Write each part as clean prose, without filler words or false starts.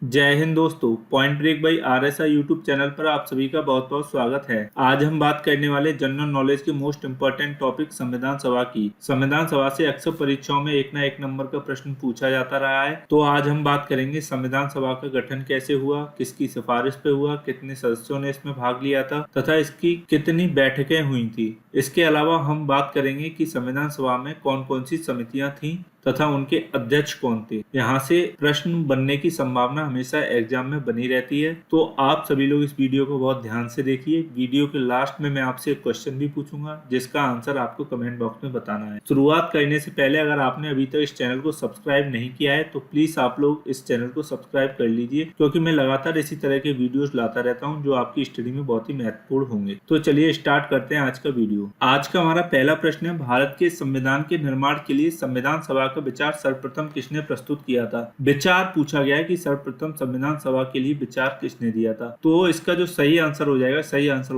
जय हिंद दोस्तों। Point break by RSI YouTube channel पर आप सभी का बहुत बहुत स्वागत है। आज हम बात करने वाले जनरल नॉलेज के मोस्ट इंपोर्टेंट टॉपिक संविधान सभा की। संविधान सभा से अक्सर परीक्षाओं में एक ना एक नंबर का प्रश्न पूछा जाता रहा है। तो आज हम बात करेंगे संविधान सभा का गठन कैसे हुआ, किसकी सिफारिश पे हुआ, कितने सदस्यों ने इसमें भाग लिया था तथा इसकी कितनी बैठकें हुई थी। इसके अलावा हम बात करेंगे कि संविधान सभा में कौन कौन सी समितियां थीं तथा उनके अध्यक्ष कौन थे। यहाँ से प्रश्न बनने की संभावना हमेशा एग्जाम में बनी रहती है, तो आप सभी लोग इस वीडियो को बहुत ध्यान से देखिए। वीडियो के लास्ट में मैं आपसे एक क्वेश्चन भी पूछूंगा जिसका आंसर आपको कमेंट बॉक्स में बताना है। शुरुआत करने से पहले अगर आपने अभी तक इस चैनल को सब्सक्राइब नहीं किया है तो प्लीज आप लोग इस चैनल को सब्सक्राइब कर लीजिए, क्योंकि मैं लगातार इसी तरह के वीडियोस लाता रहता हूँ जो आपकी स्टडी में बहुत ही महत्वपूर्ण होंगे। तो चलिए स्टार्ट करते हैं आज का वीडियो। आज का हमारा पहला प्रश्न है, भारत के संविधान के निर्माण के लिए संविधान सभा का विचार सर्वप्रथम किसने प्रस्तुत किया था। विचार पूछा गया है कि सर्वप्रथम संविधान सभा के लिए विचार किसने दिया था। तो इसका जो सही आंसर हो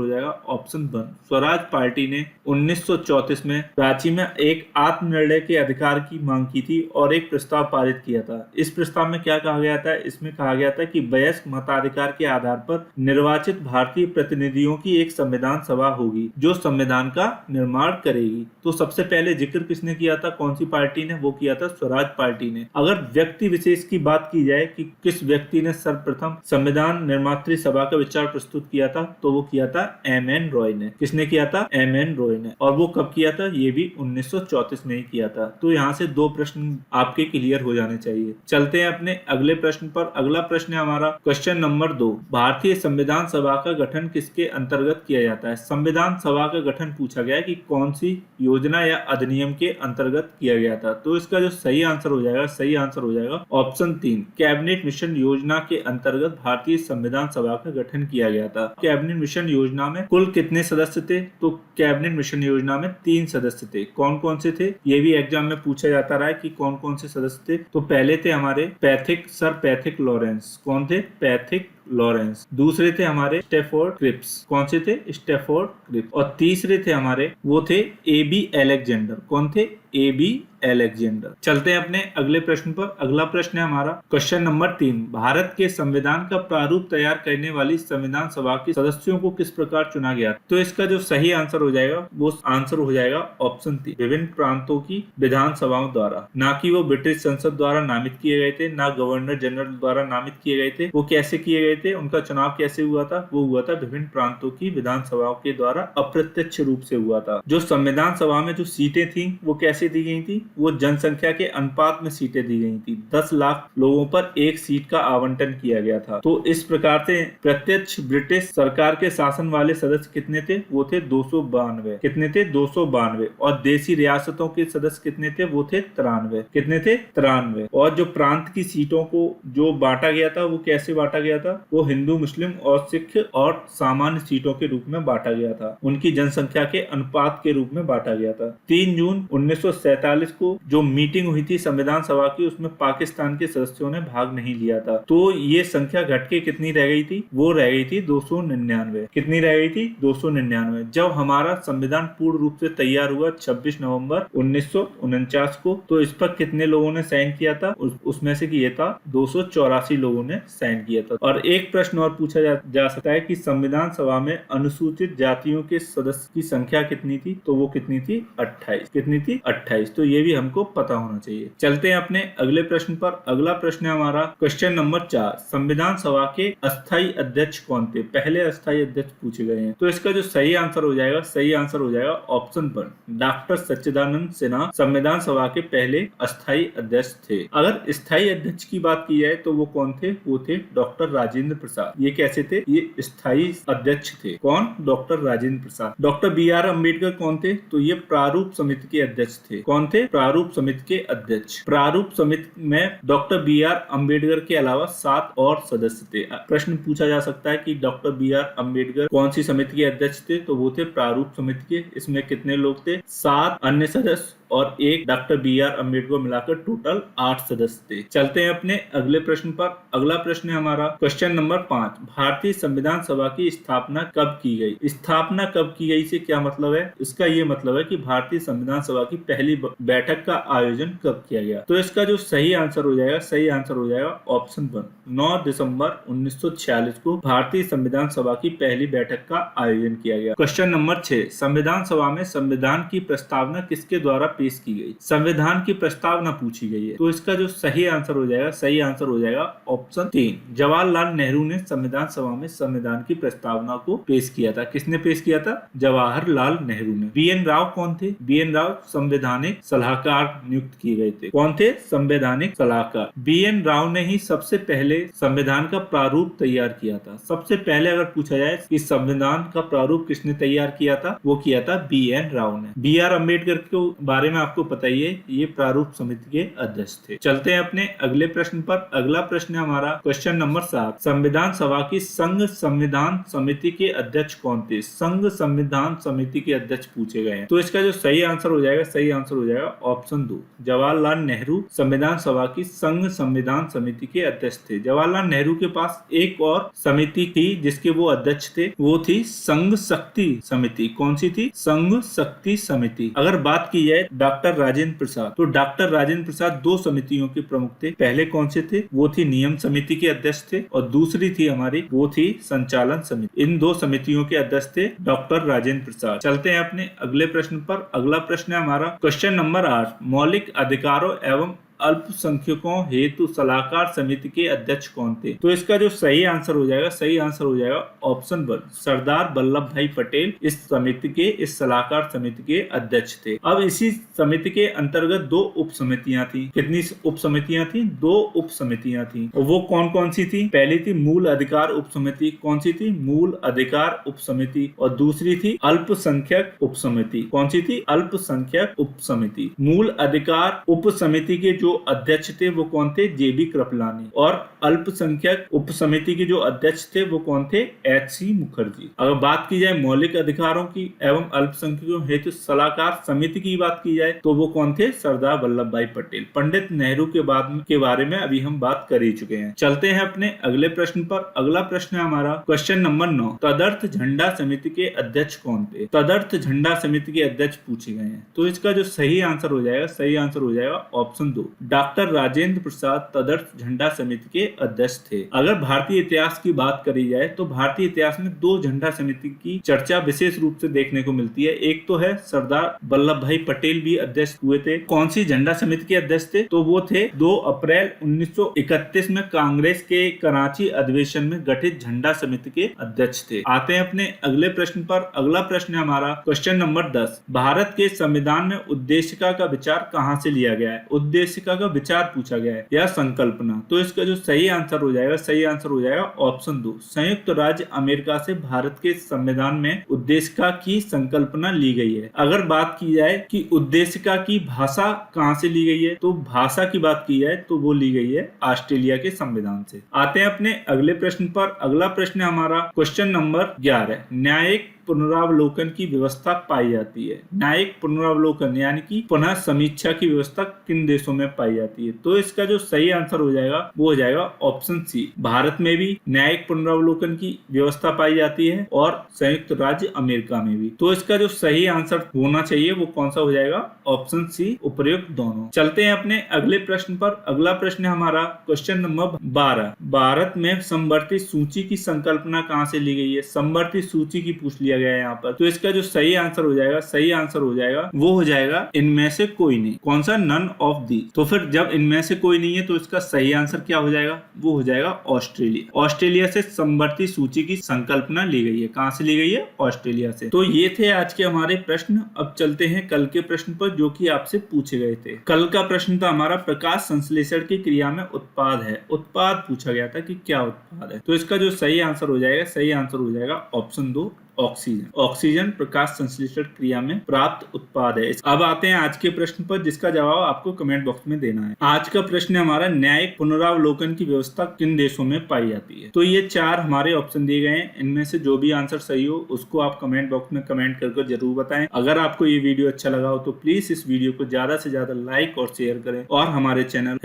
जाएगा ऑप्शन 1 स्वराज पार्टी ने 1934 में रांची में एक आत्मनिर्णय के अधिकार की मांग की थी और एक प्रस्ताव पारित किया था। इस प्रस्ताव में क्या कहा गया था? इसमें कहा गया था कि वयस्क मताधिकार के आधार पर निर्वाचित भारतीय प्रतिनिधियों की एक संविधान सभा होगी जो संविधान का निर्माण करेगी। तो सबसे पहले जिक्र किसने किया था, कौन सी पार्टी ने? वो किया था स्वराज पार्टी ने। अगर व्यक्ति विशेष की बात की जाए कि किस व्यक्ति ने सर्वप्रथम संविधान निर्मात्री सभा का विचार प्रस्तुत किया था, तो वो किया था एम.एन. रॉय ने। किसने किया था? एम.एन. रॉय ने। और वो कब किया था? ये भी 1934 में ही किया था। तो यहाँ से 2 प्रश्न आपके क्लियर हो जाने चाहिए। चलते हैं अपने अगले प्रश्न पर। अगला प्रश्न है हमारा क्वेश्चन नंबर 2, भारतीय संविधान सभा का गठन किसके अंतर्गत किया जाता है। संविधान सभा का गठन पूछा गया है कि कौन सी योजना या अधिनियम के अंतर्गत किया गया था। तो इसका जो सही आंसर हो जाएगा ऑप्शन 3 कैबिनेट मिशन योजना के अंतर्गत भारतीय संविधान सभा का गठन किया गया था। कैबिनेट मिशन योजना में कुल कितने सदस्य थे? तो कैबिनेट मिशन योजना में 3 सदस्य थे। कौन कौन से थे? ये भी एग्जाम में पूछा जाता रहा है कि कौन कौन से सदस्य थे। तो पहले थे हमारे सर पैथिक लॉरेंस। कौन थे? Pethick Lawrence. दूसरे थे हमारे स्टेफोर्ड क्रिप्स। कौन से थे? Stafford Cripps. और तीसरे थे हमारे, वो थे ए.बी. अलेक्जेंडर। कौन थे? ए.बी. अलेक्जेंडर। चलते हैं अपने अगले प्रश्न पर। अगला प्रश्न है हमारा क्वेश्चन नंबर 3, भारत के संविधान का प्रारूप तैयार करने वाली संविधान सभा के सदस्यों को किस प्रकार चुना गया? तो इसका जो सही आंसर हो जाएगा वो आंसर हो जाएगा ऑप्शन 3 विभिन्न प्रांतों की विधानसभाओं द्वारा। ना कि वो ब्रिटिश संसद द्वारा नामित किए गए थे, ना गवर्नर जनरल द्वारा नामित किए गए थे। वो कैसे किए गए थे? उनका चुनाव कैसे हुआ था? वो हुआ था विभिन्न प्रांतों की विधानसभाओं के द्वारा अप्रत्यक्ष रूप से हुआ था। जो संविधान सभा में जो सीटें थी वो कैसे दी गई थी? वो जनसंख्या के अनुपात में सीटें दी गई थी। 10 लाख लोगों पर एक सीट का आवंटन किया गया था। तो इस प्रकार से प्रत्यक्ष ब्रिटिश सरकार के शासन वाले सदस्य कितने थे? वो थे 292। कितने थे? 292। और देशी रियासतों के सदस्य कितने थे? वो थे 93। कितने थे? 93। और जो प्रांत की सीटों को जो बांटा गया था वो कैसे बांटा गया था? वो हिंदू, मुस्लिम और सिख और सामान्य सीटों के रूप में बांटा गया था। उनकी जनसंख्या के अनुपात के रूप में बांटा गया था। 3 जून 1947 को जो मीटिंग हुई थी संविधान सभा की, उसमें पाकिस्तान के सदस्यों ने भाग नहीं लिया था। तो ये संख्या घट के कितनी रह गई थी? वो रह गई थी 299। कितनी रह गई थी? 299। जब हमारा संविधान पूर्ण रूप से तैयार हुआ 26 नवंबर 1949 को, तो इस पर कितने लोगों ने साइन किया था? उसमें से किया था 284 लोगों ने साइन किया था। और एक प्रश्न और पूछा जा सकता है कि संविधान सभा में अनुसूचित जातियों के सदस्य की संख्या कितनी थी? तो वो कितनी थी? 28। कितनी थी? 28। तो ये भी हमको पता होना चाहिए। चलते हैं अपने अगले प्रश्न पर। अगला प्रश्न है हमारा क्वेश्चन नंबर 4, संविधान सभा के अस्थायी अध्यक्ष कौन थे? पहले अस्थायी अध्यक्ष पूछे गए हैं। तो इसका जो सही आंसर हो जाएगा ऑप्शन 1 डॉक्टर सच्चिदानंद सिन्हा संविधान सभा के पहले अस्थायी अध्यक्ष थे। अगर स्थायी अध्यक्ष की बात की जाए तो वो कौन थे? वो थे डॉक्टर राजेंद्र प्रसाद। ये कैसे थे? ये स्थायी अध्यक्ष थे। कौन? Doctor Rajendra Prasad. Doctor B R. Ambedkar कौन थे? तो ये प्रारूप समिति के अध्यक्ष थे। कौन थे? प्रारूप समिति के अध्यक्ष। प्रारूप समिति में डॉक्टर बी.आर. अम्बेडकर के अलावा 7 और सदस्य थे। प्रश्न पूछा जा सकता है कि डॉक्टर बी.आर. अम्बेडकर कौन सी समिति के अध्यक्ष थे? तो वो थे प्रारूप समिति के। इसमें कितने लोग थे? 7 अन्य सदस्य और एक डॉक्टर बी आर अम्बेडकर मिलाकर टोटल 8 सदस्य थे। चलते हैं अपने अगले प्रश्न पर। अगला प्रश्न है हमारा क्वेश्चन नंबर 5, भारतीय संविधान सभा की स्थापना कब की गई? स्थापना कब की गई से क्या मतलब है? इसका ये मतलब है कि भारतीय संविधान सभा की पहली बैठक का आयोजन कब किया गया। तो इसका जो सही आंसर हो जाएगा, सही आंसर हो जाएगा ऑप्शन 1, 9 दिसंबर 1946 को भारतीय संविधान सभा की पहली बैठक का आयोजन किया गया। क्वेश्चन नंबर 6, संविधान सभा में संविधान की प्रस्तावना किसके द्वारा पेश की गई? संविधान की प्रस्तावना पूछी गई है, तो इसका जो सही आंसर हो जाएगा, सही आंसर हो जाएगा ऑप्शन 3, जवाहरलाल नेहरू ने संविधान सभा में संविधान की प्रस्तावना को पेश किया था। किसने पेश किया था? जवाहरलाल नेहरू ने। बी एन राव कौन थे? बी एन राव संवैधानिक सलाहकार नियुक्त किए गए थे। कौन थे? संवैधानिक सलाहकार। बी एन राव ने ही सबसे पहले संविधान का प्रारूप तैयार किया था। सबसे पहले अगर पूछा जाए कि संविधान का प्रारूप किसने तैयार किया था, वो किया था बी एन राव ने। बी आर अम्बेडकर के बारे में आपको पता ही है, ये प्रारूप समिति के अध्यक्ष थे। चलते हैं अपने अगले प्रश्न पर। अगला प्रश्न है हमारा क्वेश्चन नंबर 7, संविधान सभा की संघ संविधान समिति के अध्यक्ष कौन थे? संघ संविधान समिति के अध्यक्ष पूछे गए हैं, तो इसका जो सही आंसर हो जाएगा, सही आंसर हो जाएगा ऑप्शन 2, जवाहरलाल नेहरू संविधान सभा की संघ संविधान समिति के अध्यक्ष थे। जवाहरलाल नेहरू के पास एक और समिति थी जिसके वो अध्यक्ष थे, वो थी संघ शक्ति समिति। कौन सी थी? संघ शक्ति समिति। अगर बात की जाए डॉक्टर राजेंद्र प्रसाद, तो डॉक्टर राजेंद्र प्रसाद 2 समितियों के प्रमुख थे। पहले कौन से थे? वो थी नियम समिति के अध्यक्ष थे, और दूसरी थी हमारी, वो थी संचालन समिति। इन 2 समितियों के अध्यक्ष थे डॉक्टर राजेंद्र प्रसाद। चलते हैं अपने अगले प्रश्न पर। अगला प्रश्न है हमारा क्वेश्चन नंबर 8, मौलिक अधिकारों एवं अल्पसंख्यकों हेतु सलाहकार समिति के अध्यक्ष कौन थे? तो इसका जो सही आंसर हो जाएगा, सही आंसर हो जाएगा ऑप्शन 1, सरदार वल्लभ भाई पटेल इस समिति के, इस सलाहकार समिति के अध्यक्ष थे। अब इसी समिति के अंतर्गत 2 उप समितियां थी। कितनी उप समितियां थी? 2 उप समितियां थी। और वो कौन कौन सी थी? पहली थी मूल अधिकार उप समिति। कौन सी थी? मूल अधिकार उप समिति। और दूसरी थी अल्पसंख्यक उप समिति। कौन सी थी? अल्पसंख्यक उप समिति। मूल अधिकार उप समिति के जो अध्यक्ष थे वो कौन थे? जेबी कृपलानी। और अल्पसंख्यक उप समिति के जो अध्यक्ष थे वो कौन थे? एच.सी. मुखर्जी। अगर बात की जाए मौलिक अधिकारों की एवं अल्पसंख्यकों हेतु सलाहकार समिति की बात की जाए तो वो कौन थे? सरदार वल्लभ भाई पटेल। पंडित नेहरू के बारे में अभी हम बात कर ही चुके हैं। चलते हैं अपने अगले प्रश्न पर। अगला प्रश्न है हमारा क्वेश्चन नंबर 9, तदर्थ झंडा समिति के अध्यक्ष कौन थे? तदर्थ झंडा समिति के अध्यक्ष पूछे गए हैं, तो इसका जो सही आंसर हो जाएगा, सही आंसर हो जाएगा ऑप्शन 2, डॉक्टर राजेंद्र प्रसाद तदर्थ झंडा समिति के अध्यक्ष थे। अगर भारतीय इतिहास की बात करी जाए तो भारतीय इतिहास में 2 झंडा समिति की चर्चा विशेष रूप से देखने को मिलती है। एक तो है सरदार वल्लभ भाई पटेल भी अध्यक्ष हुए थे। कौन सी झंडा समिति के अध्यक्ष थे? तो वो थे 2 अप्रैल 1931 में कांग्रेस के कराची अधिवेशन में गठित झंडा समिति के अध्यक्ष थे। आते हैं अपने अगले प्रश्न पर। अगला प्रश्न है हमारा क्वेश्चन नंबर 10, भारत के संविधान में उद्देशिका का विचार कहां से लिया गया है? उद्देशिका का विचार पूछा गया है या संकल्पना। तो इसका जो सही आंसर हो जाएगा, सही आंसर हो जाएगा ऑप्शन 2, संयुक्त राज्य अमेरिका से भारत के संविधान में उद्देशिका की संकल्पना ली गई है। अगर बात की जाए कि उद्देशिका की भाषा कहां से ली गई है, तो भाषा की बात की जाए तो वो ली गई है ऑस्ट्रेलिया के संविधान से। आते हैं अपने अगले प्रश्न पर। अगला प्रश्न है हमारा क्वेश्चन नंबर 11, न्यायिक पुनरावलोकन की व्यवस्था पाई जाती है। न्यायिक पुनरावलोकन यानी कि पुनः समीक्षा की व्यवस्था किन देशों में पाई जाती है? तो इसका जो सही आंसर हो जाएगा वो हो जाएगा ऑप्शन सी, भारत में भी न्यायिक पुनरावलोकन की व्यवस्था पाई जाती है और संयुक्त राज्य अमेरिका में भी। तो इसका जो सही आंसर होना चाहिए वो कौन सा हो जाएगा? ऑप्शन सी, उपयुक्त दोनों। चलते हैं अपने अगले प्रश्न पर। अगला प्रश्न है हमारा क्वेश्चन नंबर 12, भारत में समवर्ती सूची की संकल्पना कहां से ली गई है? समवर्ती सूची की पूछ लिया गया है यहाँ पर। तो इसका जो सही आंसर हो जाएगा, सही आंसर हो जाएगा वो हो जाएगा इनमें से कोई नहीं। कौन सा? None of the. तो फिर जब इनमें से कोई नहीं है तो इसका सही आंसर क्या हो जाएगा? वो हो जाएगा ऑस्ट्रेलिया। ऑस्ट्रेलिया से समवर्ती सूची की संकल्पना ली गई है। कहां से ली गई है? ऑस्ट्रेलिया से। तो ये थे आज के हमारे प्रश्न। अब चलते हैं कल के प्रश्न पर जो कि आपसे पूछे गए थे। कल का प्रश्न था हमारा प्रकाश संश्लेषण की क्रिया में उत्पाद है। उत्पाद पूछा गया था कि क्या उत्पाद है? तो इसका जो सही आंसर हो जाएगा, सही आंसर हो जाएगा ऑप्शन 2, ऑक्सीजन। ऑक्सीजन प्रकाश संश्लेषण क्रिया में प्राप्त उत्पाद है। अब आते हैं आज के प्रश्न पर, जिसका जवाब आपको कमेंट बॉक्स में देना है। आज का प्रश्न हमारा, न्यायिक पुनरावलोकन की व्यवस्था किन देशों में पाई जाती है? तो ये 4 हमारे ऑप्शन दिए गए हैं, इनमें से जो भी आंसर सही हो उसको आप कमेंट बॉक्स में कमेंट करके जरूर बताएं। अगर आपको ये वीडियो अच्छा लगा हो तो प्लीज इस वीडियो को ज्यादा से ज्यादा लाइक और शेयर करें, और हमारे चैनल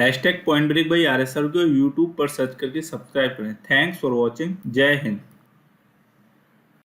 #PointBreak by RSR को यूट्यूब पर सर्च करके सब्सक्राइब करें। Thanks for watching. जय हिंद।